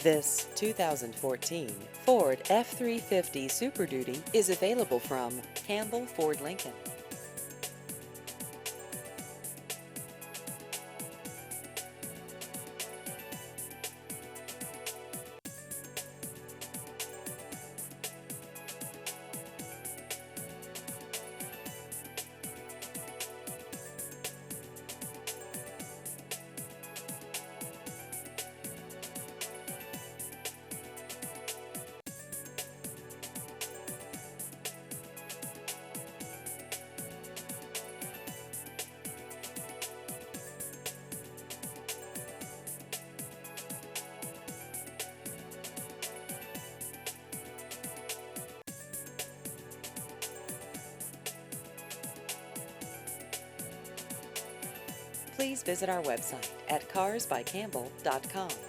This 2014 Ford F-350 Super Duty is available from Campbell Ford Lincoln. Please visit our website at carsbycampbell.com.